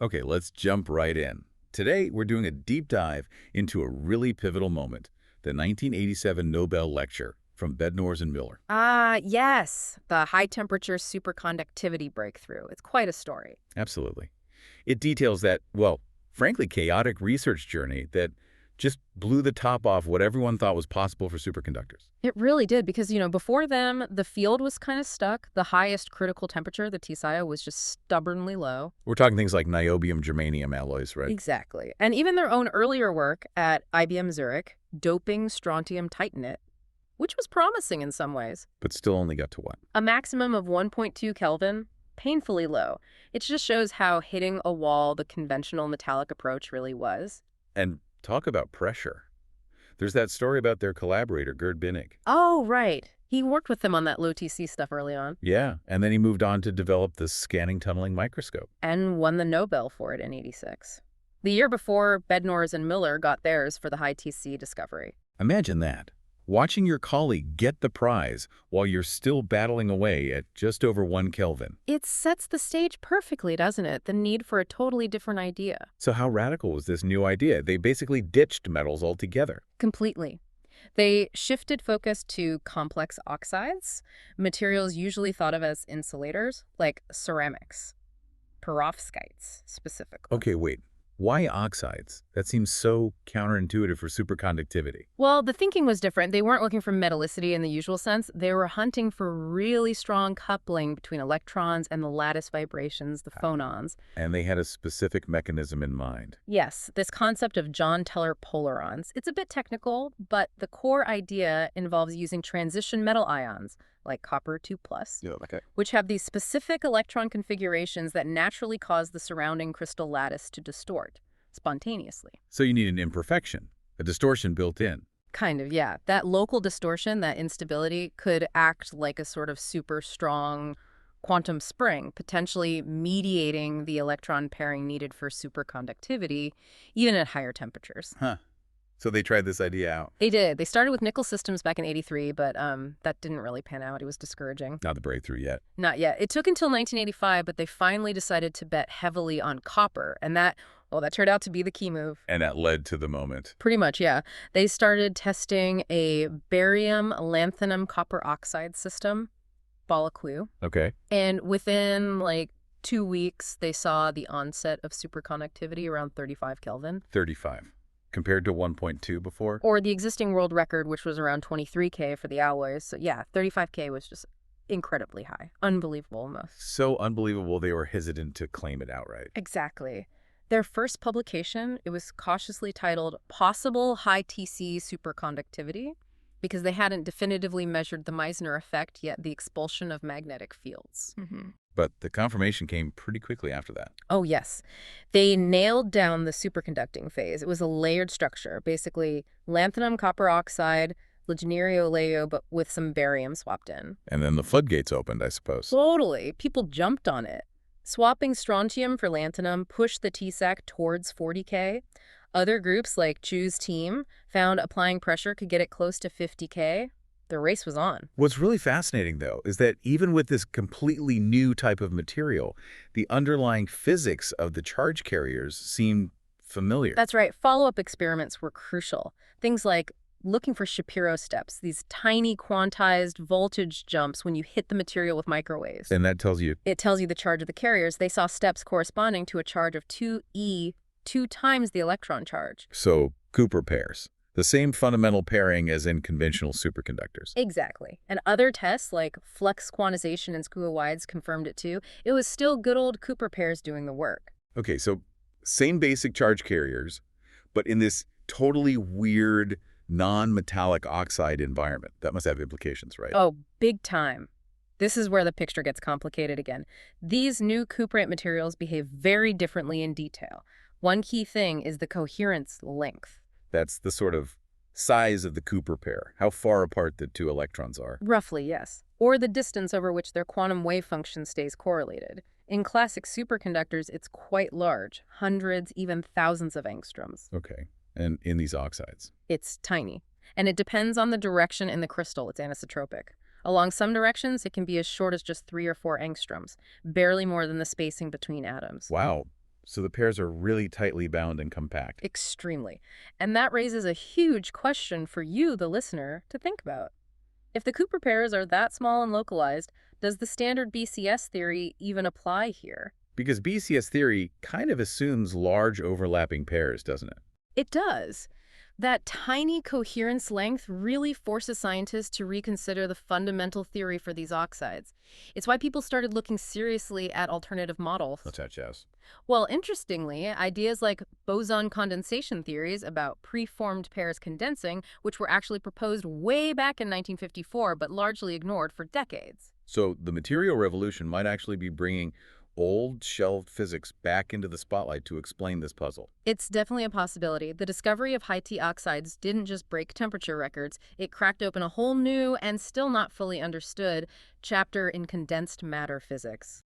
Okay, let's jump right in. Today, we're doing a deep dive into a really pivotal moment, the 1987 Nobel lecture from Bednorz and Müller. Ah, yes, the high-temperature superconductivity breakthrough. It's quite a story. Absolutely. It details that, well, frankly, chaotic research journey that just blew the top off what everyone thought was possible for superconductors. It really did because, before them, the field was kind of stuck. The highest critical temperature, the Tsio, was just stubbornly low. We're talking things like niobium-germanium alloys, right? Exactly. And even their own earlier work at IBM Zurich, doping strontium titanate, which was promising in some ways. But still only got to what? A maximum of 1.2 Kelvin, painfully low. It just shows how hitting a wall the conventional metallic approach really was. And talk about pressure. There's that story about their collaborator, Gerd Binnig. Oh, right. He worked with them on that low TC stuff early on. Yeah, and then he moved on to develop the scanning tunneling microscope. And won the Nobel for it in '86. The year before, Bednorz and Müller got theirs for the high TC discovery. Imagine that. Watching your colleague get the prize while you're still battling away at just over 1 Kelvin. It sets the stage perfectly, doesn't it? The need for a totally different idea. So how radical was this new idea? They basically ditched metals altogether. Completely. They shifted focus to complex oxides, materials usually thought of as insulators, like ceramics, perovskites specifically. Okay, wait. Why oxides? That seems so counterintuitive for superconductivity. Well, the thinking was different. They weren't looking for metallicity in the usual sense. They were hunting for really strong coupling between electrons and the lattice vibrations, the phonons. And they had a specific mechanism in mind. Yes, this concept of Jahn-Teller polarons. It's a bit technical, but the core idea involves using transition metal ions, like copper 2+, Yeah, okay. which have these specific electron configurations that naturally cause the surrounding crystal lattice to distort spontaneously. So you need an imperfection, a distortion built in. Kind of, yeah. That local distortion, that instability, could act like a sort of super strong quantum spring, potentially mediating the electron pairing needed for superconductivity, even at higher temperatures. Huh. So they tried this idea out. They did. They started with nickel systems back in '83, but that didn't really pan out. It was discouraging. Not the breakthrough yet. Not yet. It took until 1985, but they finally decided to bet heavily on copper, and that turned out to be the key move. And that led to the moment. Pretty much, yeah. They started testing a barium-lanthanum copper-oxide system, BALAQ. Okay. And within, 2 weeks, they saw the onset of superconductivity around 35 Kelvin. 35. Compared to 1.2 before? Or the existing world record, which was around 23 K for the alloys. So yeah, 35 K was just incredibly high. Unbelievable almost. So unbelievable they were hesitant to claim it outright. Exactly. Their first publication, it was cautiously titled Possible High TC Superconductivity, because they hadn't definitively measured the Meissner effect, yet the expulsion of magnetic fields. But the confirmation came pretty quickly after that. Oh, yes. They nailed down the superconducting phase. It was a layered structure, basically lanthanum copper oxide, legionnario, but with some barium swapped in. And then the floodgates opened, I suppose. Totally. People jumped on it. Swapping strontium for lanthanum pushed the TSAC towards 40 K. Other groups, like Chu's team, found applying pressure could get it close to 50 K. The race was on. What's really fascinating, though, is that even with this completely new type of material, the underlying physics of the charge carriers seemed familiar. That's right. Follow-up experiments were crucial. Things like looking for Shapiro steps, these tiny quantized voltage jumps when you hit the material with microwaves. And that tells you? It tells you the charge of the carriers. They saw steps corresponding to a charge of 2e, 2 times the electron charge. So, Cooper pairs. The same fundamental pairing as in conventional superconductors. Exactly. And other tests like flux quantization and SCU-wides confirmed it too. It was still good old Cooper pairs doing the work. Okay, so same basic charge carriers, but in this totally weird non-metallic oxide environment. That must have implications, right? Oh, big time. This is where the picture gets complicated again. These new cuprate materials behave very differently in detail. One key thing is the coherence length. That's the sort of size of the Cooper pair, how far apart the two electrons are. Roughly, yes. Or the distance over which their quantum wave function stays correlated. In classic superconductors, it's quite large, hundreds, even thousands of angstroms. Okay, and in these oxides? It's tiny. And it depends on the direction in the crystal. It's anisotropic. Along some directions, it can be as short as just 3 or 4 angstroms, barely more than the spacing between atoms. Wow. So the pairs are really tightly bound and compact. Extremely. And that raises a huge question for you, the listener, to think about. If the Cooper pairs are that small and localized, does the standard BCS theory even apply here? Because BCS theory kind of assumes large overlapping pairs, doesn't it? It does. That tiny coherence length really forces scientists to reconsider the fundamental theory for these oxides. It's why people started looking seriously at alternative models. What's that, Jazz? Well, interestingly, ideas like boson condensation theories about preformed pairs condensing, which were actually proposed way back in 1954 but largely ignored for decades. So the material revolution might actually be bringing old shelved physics back into the spotlight to explain this puzzle. It's definitely a possibility. The discovery of high-T oxides didn't just break temperature records, it cracked open a whole new and still not fully understood chapter in condensed matter physics.